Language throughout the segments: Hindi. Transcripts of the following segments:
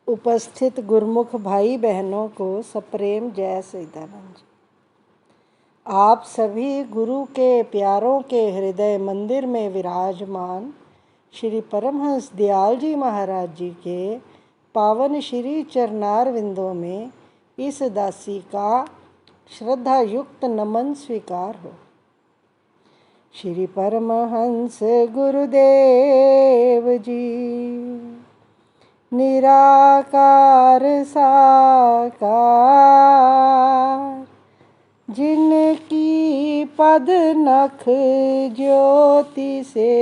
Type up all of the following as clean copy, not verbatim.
उपस्थित गुरुमुख भाई बहनों को सप्रेम जय सच्चिदानंद जी। आप सभी गुरु के प्यारों के हृदय मंदिर में विराजमान श्री परमहंस दयाल जी महाराज जी के पावन श्री चरणार विंदों में इस दासी का श्रद्धा युक्त नमन स्वीकार हो। श्री परमहंस गुरुदेव जी निराकार साकार, जिनकी पद नख ज्योति से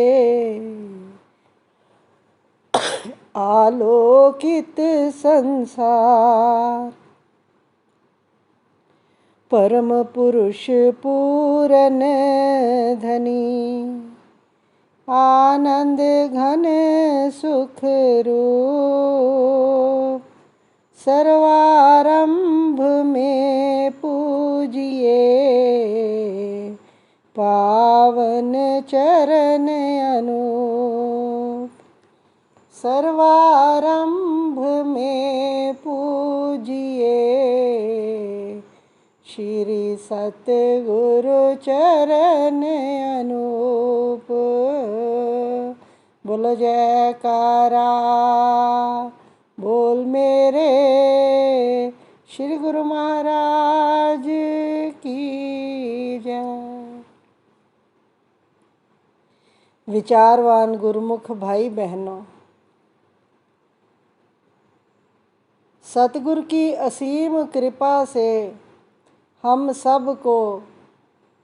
आलोकित संसार, परम पुरुष पूरन धनी, आनंद घन सुख रूप, सर्वारंभ में पूजिए पावन चरण अनूप, सर्वारंभ में पूजिए श्री सतगुरु चरण अनूप। बोलो जयकारा बोल मेरे श्री गुरु महाराज की जय। विचारवान गुरुमुख भाई बहनों, सतगुरु की असीम कृपा से हम सब को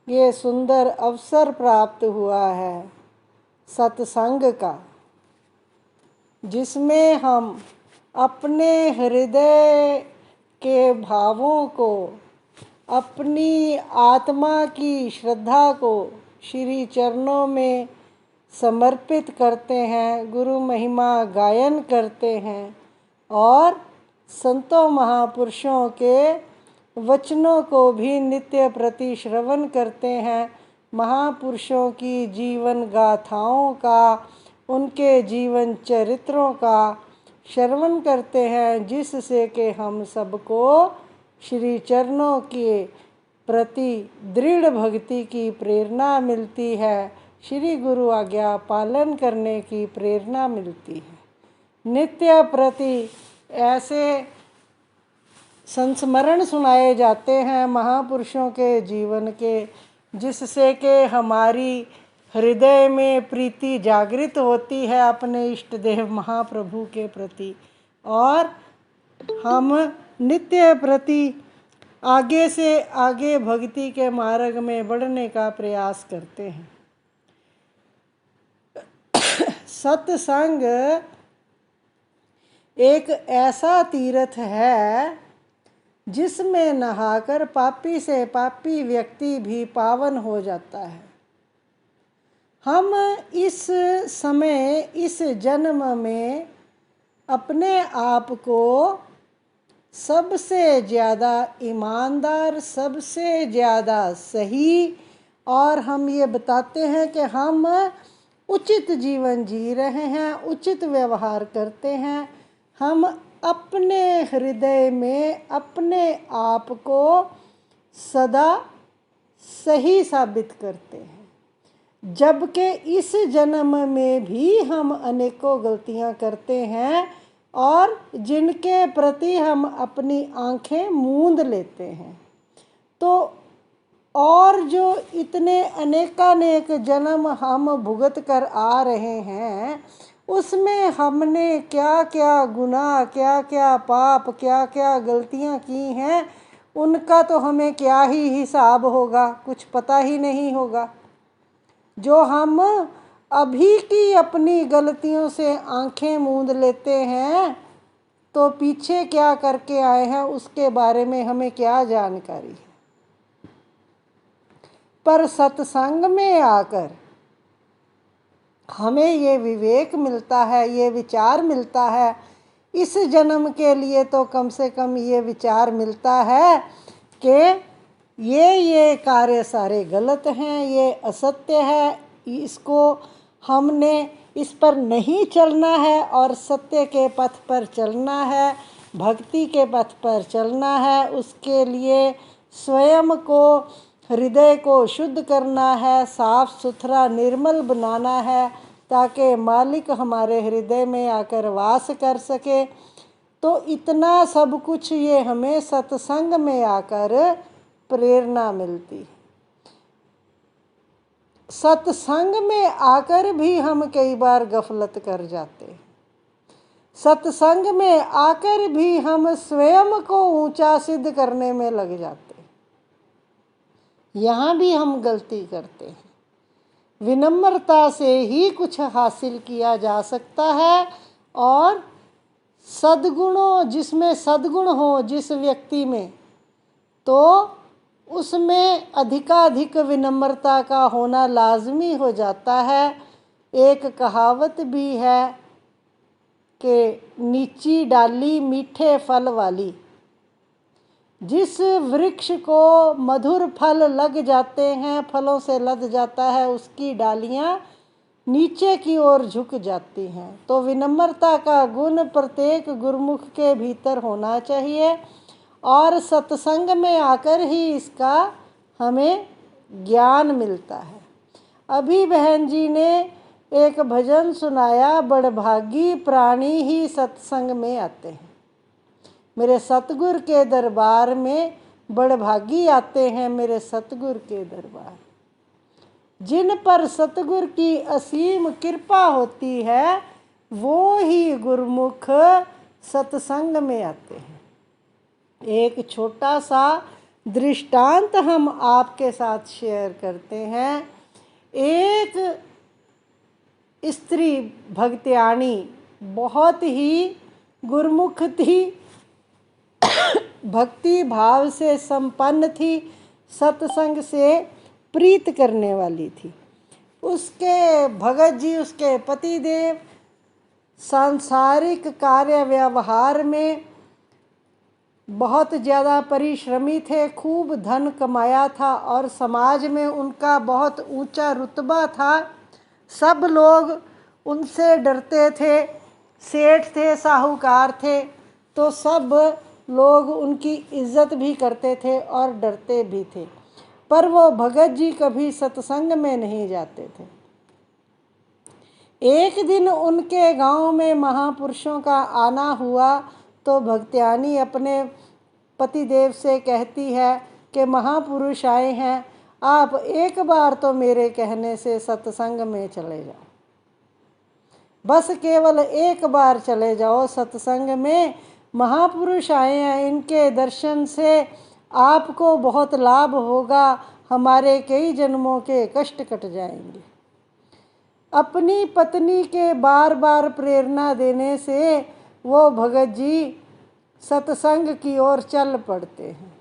ये सुंदर अवसर प्राप्त हुआ है सत्संग का, जिसमें हम अपने हृदय के भावों को, अपनी आत्मा की श्रद्धा को श्री चरणों में समर्पित करते हैं, गुरु महिमा गायन करते हैं और संतों महापुरुषों के वचनों को भी नित्य प्रति श्रवण करते हैं। महापुरुषों की जीवन गाथाओं का, उनके जीवन चरित्रों का श्रवण करते हैं, जिससे कि हम सबको श्री चरणों के प्रति दृढ़ भक्ति की प्रेरणा मिलती है, श्री गुरु आज्ञा पालन करने की प्रेरणा मिलती है। नित्य प्रति ऐसे संस्मरण सुनाए जाते हैं महापुरुषों के जीवन के, जिससे कि हमारी हृदय में प्रीति जागृत होती है अपने इष्ट देव महाप्रभु के प्रति, और हम नित्य प्रति आगे से आगे भक्ति के मार्ग में बढ़ने का प्रयास करते हैं। सत्संग एक ऐसा तीर्थ है जिसमें नहाकर पापी से पापी व्यक्ति भी पावन हो जाता है। हम इस समय, इस जन्म में अपने आप को सबसे ज़्यादा ईमानदार, सबसे ज़्यादा सही, और हम ये बताते हैं कि हम उचित जीवन जी रहे हैं, उचित व्यवहार करते हैं। हम अपने हृदय में अपने आप को सदा सही साबित करते हैं, जबकि इस जन्म में भी हम अनेकों गलतियां करते हैं और जिनके प्रति हम अपनी आंखें मूंद लेते हैं। तो और जो इतने अनेकानेक जन्म हम भुगत कर आ रहे हैं, उसमें हमने क्या क्या गुनाह, क्या क्या पाप, क्या क्या गलतियां की हैं, उनका तो हमें क्या ही हिसाब होगा, कुछ पता ही नहीं होगा। जो हम अभी की अपनी गलतियों से आंखें मूंद लेते हैं, तो पीछे क्या करके आए हैं उसके बारे में हमें क्या जानकारी है। पर सत्संग में आकर हमें ये विवेक मिलता है, ये विचार मिलता है। इस जन्म के लिए तो कम से कम ये विचार मिलता है कि ये कार्य सारे गलत हैं, ये असत्य है, इसको हमने इस पर नहीं चलना है और सत्य के पथ पर चलना है, भक्ति के पथ पर चलना है। उसके लिए स्वयं को, हृदय को शुद्ध करना है, साफ सुथरा निर्मल बनाना है, ताकि मालिक हमारे हृदय में आकर वास कर सके। तो इतना सब कुछ ये हमें सत्संग में आकर प्रेरणा मिलती। सत्संग में आकर भी हम कई बार गफलत कर जाते। सत्संग में आकर भी हम स्वयं को ऊंचा सिद्ध करने में लग जाते। यहाँ भी हम गलती करते हैं। विनम्रता से ही कुछ हासिल किया जा सकता है, और सद्गुणों, जिसमें सद्गुण हो जिस व्यक्ति में, तो उसमें अधिकाधिक विनम्रता का होना लाजमी हो जाता है। एक कहावत भी है कि नीची डाली मीठे फल वाली। जिस वृक्ष को मधुर फल लग जाते हैं, फलों से लद जाता है, उसकी डालियां नीचे की ओर झुक जाती हैं। तो विनम्रता का गुण प्रत्येक गुरुमुख के भीतर होना चाहिए, और सत्संग में आकर ही इसका हमें ज्ञान मिलता है। अभी बहन जी ने एक भजन सुनाया, बड़भागी प्राणी ही सत्संग में आते हैं। मेरे सतगुर के दरबार में बड़भागी आते हैं, मेरे सतगुर के दरबार। जिन पर सतगुर की असीम कृपा होती है, वो ही गुरुमुख सत्संग में आते हैं। एक छोटा सा दृष्टांत हम आपके साथ शेयर करते हैं। एक स्त्री भगत्याणी बहुत ही गुरुमुख थी, भक्ति भाव से संपन्न थी, सत्संग से प्रीत करने वाली थी। उसके भगत जी, उसके पतिदेव सांसारिक कार्य व्यवहार में बहुत ज़्यादा परिश्रमी थे, खूब धन कमाया था और समाज में उनका बहुत ऊंचा रुतबा था। सब लोग उनसे डरते थे, सेठ थे, साहूकार थे, तो सब लोग उनकी इज्जत भी करते थे और डरते भी थे। पर वो भगत जी कभी सत्संग में नहीं जाते थे। एक दिन उनके गांव में महापुरुषों का आना हुआ, तो भगत्यानी अपने पतिदेव से कहती है कि महापुरुष आए हैं, आप एक बार तो मेरे कहने से सत्संग में चले जाओ, बस केवल एक बार चले जाओ सत्संग में। महापुरुष आए हैं, इनके दर्शन से आपको बहुत लाभ होगा, हमारे कई जन्मों के कष्ट कट जाएंगे। अपनी पत्नी के बार बार प्रेरणा देने से वो भगत जी सत्संग की ओर चल पड़ते हैं।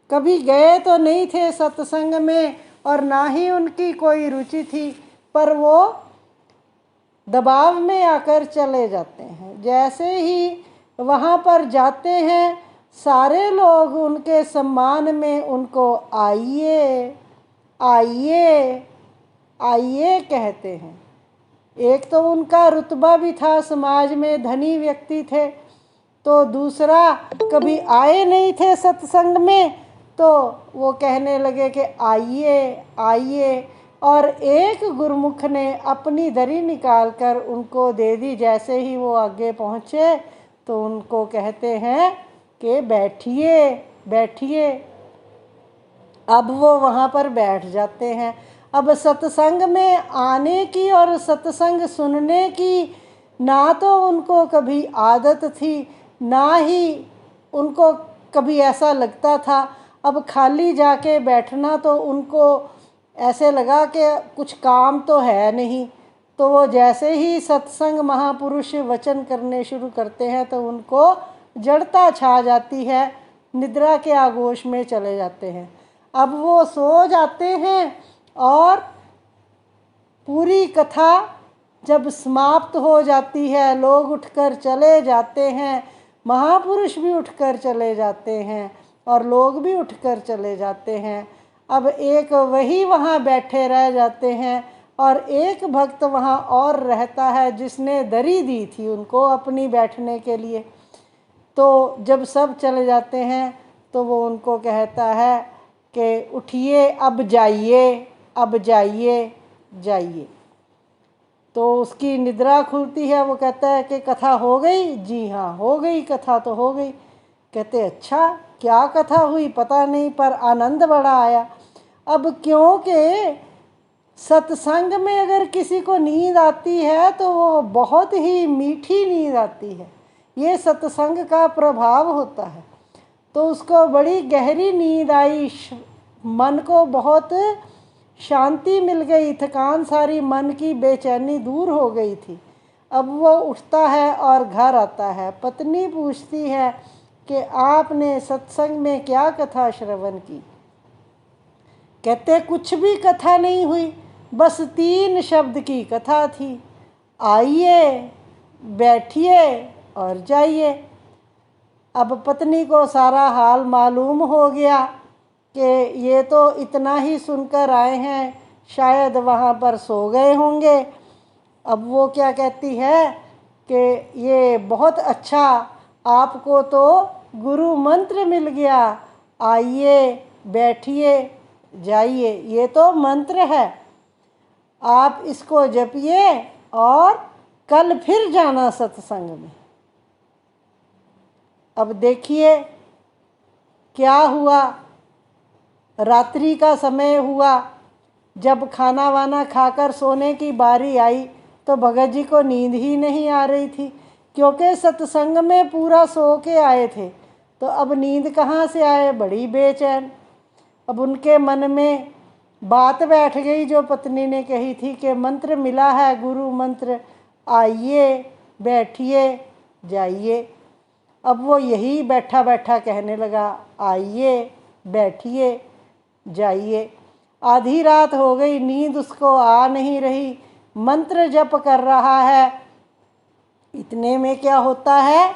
कभी गए तो नहीं थे सत्संग में और ना ही उनकी कोई रुचि थी, पर वो दबाव में आकर चले जाते हैं। जैसे ही वहाँ पर जाते हैं, सारे लोग उनके सम्मान में उनको आइए आइए आइए कहते हैं। एक तो उनका रुतबा भी था, समाज में धनी व्यक्ति थे, तो दूसरा कभी आए नहीं थे सत्संग में, तो वो कहने लगे कि आइए आइए। और एक गुरुमुख ने अपनी दरी निकाल कर उनको दे दी। जैसे ही वो आगे पहुँचे तो उनको कहते हैं कि बैठिए बैठिए। अब वो वहाँ पर बैठ जाते हैं। अब सत्संग में आने की और सत्संग सुनने की ना तो उनको कभी आदत थी, ना ही उनको कभी ऐसा लगता था। अब खाली जाके बैठना तो उनको ऐसे लगा कि कुछ काम तो है नहीं। तो वो जैसे ही सत्संग महापुरुष वचन करने शुरू करते हैं तो उनको जड़ता छा जाती है, निद्रा के आगोश में चले जाते हैं। अब वो सो जाते हैं और पूरी कथा जब समाप्त हो जाती है, लोग उठकर चले जाते हैं, महापुरुष भी उठकर चले जाते हैं और लोग भी उठकर चले जाते हैं। अब एक वही वहाँ बैठे रह जाते हैं। और एक भक्त वहाँ और रहता है जिसने दरी दी थी उनको अपनी बैठने के लिए। तो जब सब चले जाते हैं तो वो उनको कहता है कि उठिए, अब जाइए, अब जाइए, जाइए। तो उसकी निद्रा खुलती है। वो कहता है कि कथा हो गई? जी हाँ, हो गई, कथा तो हो गई। कहते अच्छा, क्या कथा हुई पता नहीं, पर आनंद बड़ा आया। अब क्योंकि सत्संग में अगर किसी को नींद आती है तो वो बहुत ही मीठी नींद आती है, ये सत्संग का प्रभाव होता है। तो उसको बड़ी गहरी नींद आई, मन को बहुत शांति मिल गई, थकान सारी, मन की बेचैनी दूर हो गई थी। अब वो उठता है और घर आता है। पत्नी पूछती है कि आपने सत्संग में क्या कथा श्रवण की? कहते कुछ भी कथा नहीं हुई, बस 3 शब्द की कथा थी, आइए, बैठिए और जाइए। अब पत्नी को सारा हाल मालूम हो गया कि ये तो इतना ही सुनकर आए हैं, शायद वहाँ पर सो गए होंगे। अब वो क्या कहती है कि ये बहुत अच्छा, आपको तो गुरु मंत्र मिल गया, आइए, बैठिए, जाइए, ये तो मंत्र है, आप इसको जपिए और कल फिर जाना सत्संग में। अब देखिए क्या हुआ। रात्रि का समय हुआ, जब खाना वाना खाकर सोने की बारी आई तो भगत जी को नींद ही नहीं आ रही थी, क्योंकि सत्संग में पूरा सो के आए थे। तो अब नींद कहाँ से आए, बड़ी बेचैन। अब उनके मन में बात बैठ गई जो पत्नी ने कही थी कि मंत्र मिला है, गुरु मंत्र, आइए, बैठिए, जाइए। अब वो यही बैठा बैठा कहने लगा, आइए, बैठिए, जाइए। आधी रात हो गई, नींद उसको आ नहीं रही, मंत्र जप कर रहा है। इतने में क्या होता है,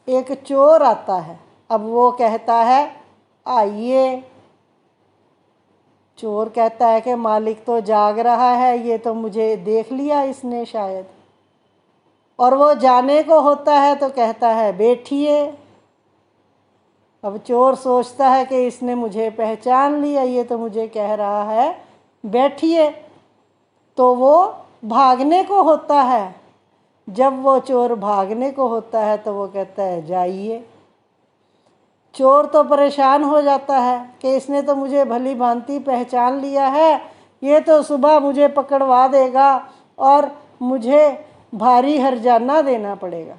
एक चोर आता है। अब वो कहता है आइए। चोर कहता है कि मालिक तो जाग रहा है, ये तो मुझे देख लिया इसने शायद। और वो जाने को होता है तो कहता है बैठिए। अब चोर सोचता है कि इसने मुझे पहचान लिया, ये तो मुझे कह रहा है बैठिए। तो वो भागने को होता है। जब वो चोर भागने को होता है तो वो कहता है जाइए। चोर तो परेशान हो जाता है कि इसने तो मुझे भली भांति पहचान लिया है, ये तो सुबह मुझे पकड़वा देगा और मुझे भारी हर्जाना देना पड़ेगा,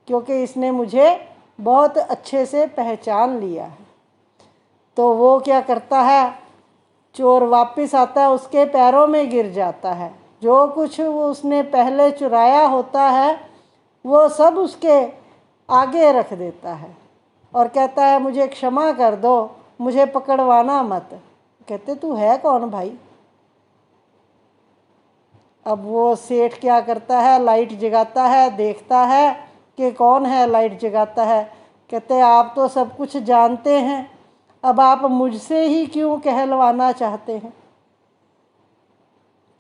क्योंकि इसने मुझे बहुत अच्छे से पहचान लिया है। तो वो क्या करता है, चोर वापस आता है, उसके पैरों में गिर जाता है। जो कुछ वो उसने पहले चुराया होता है वो सब उसके आगे रख देता है और कहता है मुझे क्षमा कर दो, मुझे पकड़वाना मत। कहते तू है कौन भाई? अब वो सेठ क्या करता है, लाइट जगाता है, देखता है कि कौन है, लाइट जगाता है। कहते आप तो सब कुछ जानते हैं, अब आप मुझसे ही क्यों कहलवाना चाहते हैं?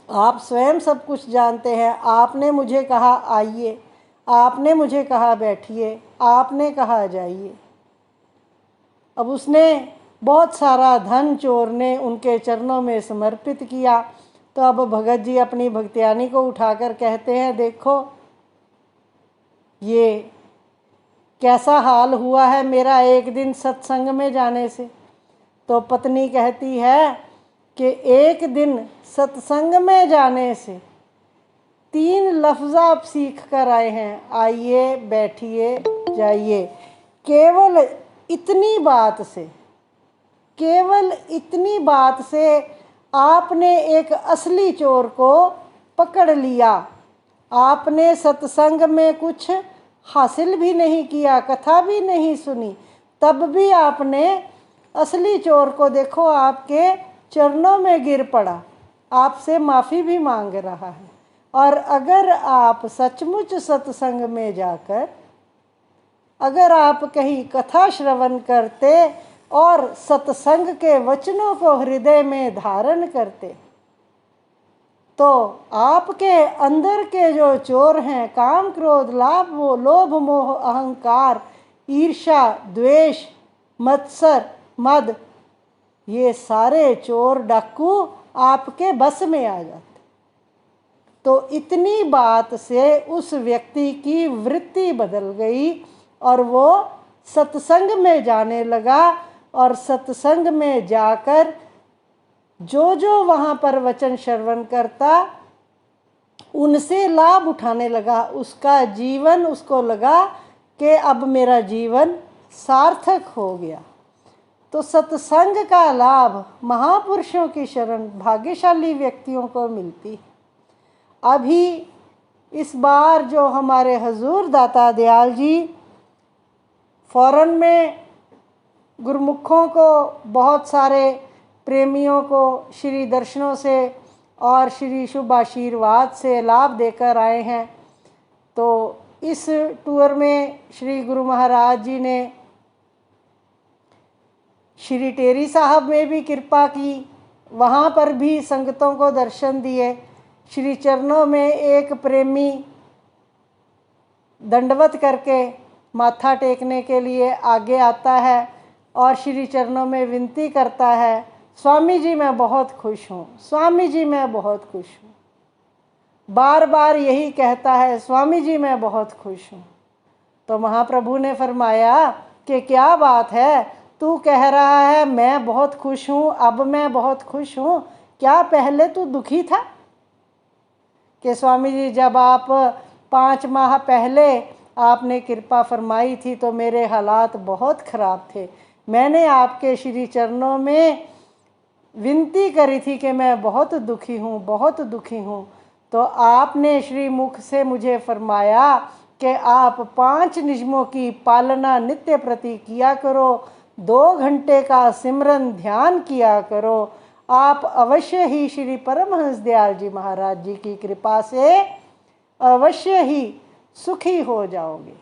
आप स्वयं सब कुछ जानते हैं। आपने मुझे कहा आइए, आपने मुझे कहा बैठिए, आपने कहा जाइए। अब उसने बहुत सारा धन चोर ने उनके चरणों में समर्पित किया। तो अब भगत जी अपनी भक्तियानी को उठाकर कहते हैं देखो ये कैसा हाल हुआ है मेरा एक दिन सत्संग में जाने से। तो पत्नी कहती है कि एक दिन सत्संग में जाने से 3 लफ्ज़ आप सीख कर आए हैं, आइए, बैठिए, जाइए। केवल इतनी बात से, केवल इतनी बात से आपने एक असली चोर को पकड़ लिया। आपने सत्संग में कुछ हासिल भी नहीं किया, कथा भी नहीं सुनी, तब भी आपने असली चोर को देखो आपके चरणों में गिर पड़ा, आपसे माफ़ी भी मांग रहा है। और अगर आप सचमुच सत्संग में जाकर अगर आप कहीं कथा श्रवण करते और सत्संग के वचनों को हृदय में धारण करते तो आपके अंदर के जो चोर हैं, काम क्रोध लोभ मोह अहंकार ईर्ष्या द्वेष मत्सर मद, ये सारे चोर डाकू आपके बस में आ जाते। तो इतनी बात से उस व्यक्ति की वृत्ति बदल गई और वो सत्संग में जाने लगा, और सत्संग में जाकर जो जो वहाँ पर वचन श्रवण करता उनसे लाभ उठाने लगा। उसका जीवन, उसको लगा कि अब मेरा जीवन सार्थक हो गया। तो सत्संग का लाभ महापुरुषों की शरण भाग्यशाली व्यक्तियों को मिलती। अभी इस बार जो हमारे हजूर दाता दयाल जी फॉरेन में गुरुमुखों को, बहुत सारे प्रेमियों को श्री दर्शनों से और श्री शुभ आशीर्वाद से लाभ देकर आए हैं। तो इस टूर में श्री गुरु महाराज जी ने श्री टेरी साहब में भी कृपा की, वहाँ पर भी संगतों को दर्शन दिए। श्री चरणों में एक प्रेमी दंडवत करके माथा टेकने के लिए आगे आता है और श्री चरणों में विनती करता है, स्वामी जी मैं बहुत खुश हूँ, स्वामी जी मैं बहुत खुश हूँ। बार बार यही कहता है, स्वामी जी मैं बहुत खुश हूँ। तो महाप्रभु ने फरमाया कि क्या बात है, तू कह रहा है मैं बहुत खुश हूँ, अब मैं बहुत खुश हूँ, क्या पहले तू दुखी था? कि स्वामी जी जब आप 5 माह पहले आपने कृपा फरमाई थी तो मेरे हालात बहुत ख़राब थे, मैंने आपके श्री चरणों में विनती करी थी कि मैं बहुत दुखी हूँ, बहुत दुखी हूँ। तो आपने श्री मुख से मुझे फरमाया कि आप 5 नियमों की पालना नित्य प्रति किया करो, 2 घंटे का सिमरन ध्यान किया करो, आप अवश्य ही श्री परमहंस दयाल जी महाराज जी की कृपा से अवश्य ही सुखी हो जाओगे।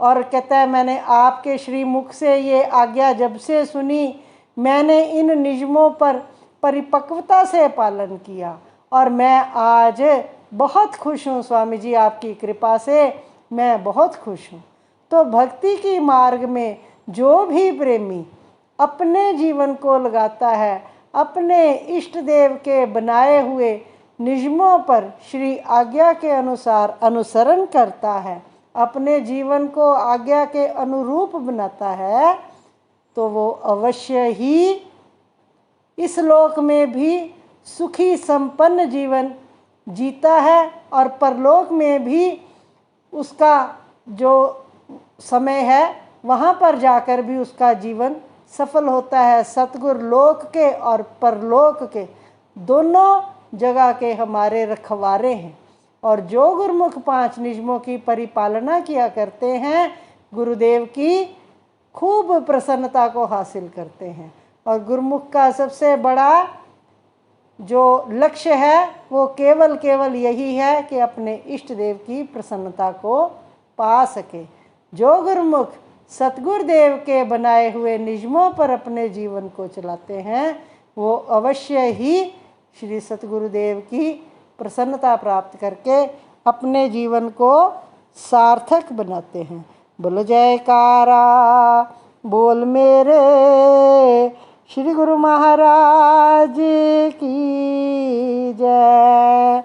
और कहता है मैंने आपके श्री मुख से ये आज्ञा जब से सुनी, मैंने इन नियमों पर परिपक्वता से पालन किया और मैं आज बहुत खुश हूँ स्वामी जी, आपकी कृपा से मैं बहुत खुश हूँ। तो भक्ति की मार्ग में जो भी प्रेमी अपने जीवन को लगाता है, अपने इष्ट देव के बनाए हुए नियमों पर श्री आज्ञा के अनुसार अनुसरण करता है, अपने जीवन को आज्ञा के अनुरूप बनाता है, तो वो अवश्य ही इस लोक में भी सुखी संपन्न जीवन जीता है और परलोक में भी उसका जो समय है वहाँ पर जाकर भी उसका जीवन सफल होता है। सतगुर लोक के और परलोक के दोनों जगह के हमारे रखवारे हैं, और जो गुरुमुख 5 नियमों की परिपालना किया करते हैं गुरुदेव की खूब प्रसन्नता को हासिल करते हैं। और गुरुमुख का सबसे बड़ा जो लक्ष्य है वो केवल यही है कि अपने इष्ट देव की प्रसन्नता को पा सके। जो गुरुमुख सतगुरुदेव के बनाए हुए नियमों पर अपने जीवन को चलाते हैं वो अवश्य ही श्री सतगुरुदेव की प्रसन्नता प्राप्त करके अपने जीवन को सार्थक बनाते हैं। बोलो जयकारा बोल मेरे श्री गुरु महाराज की जय।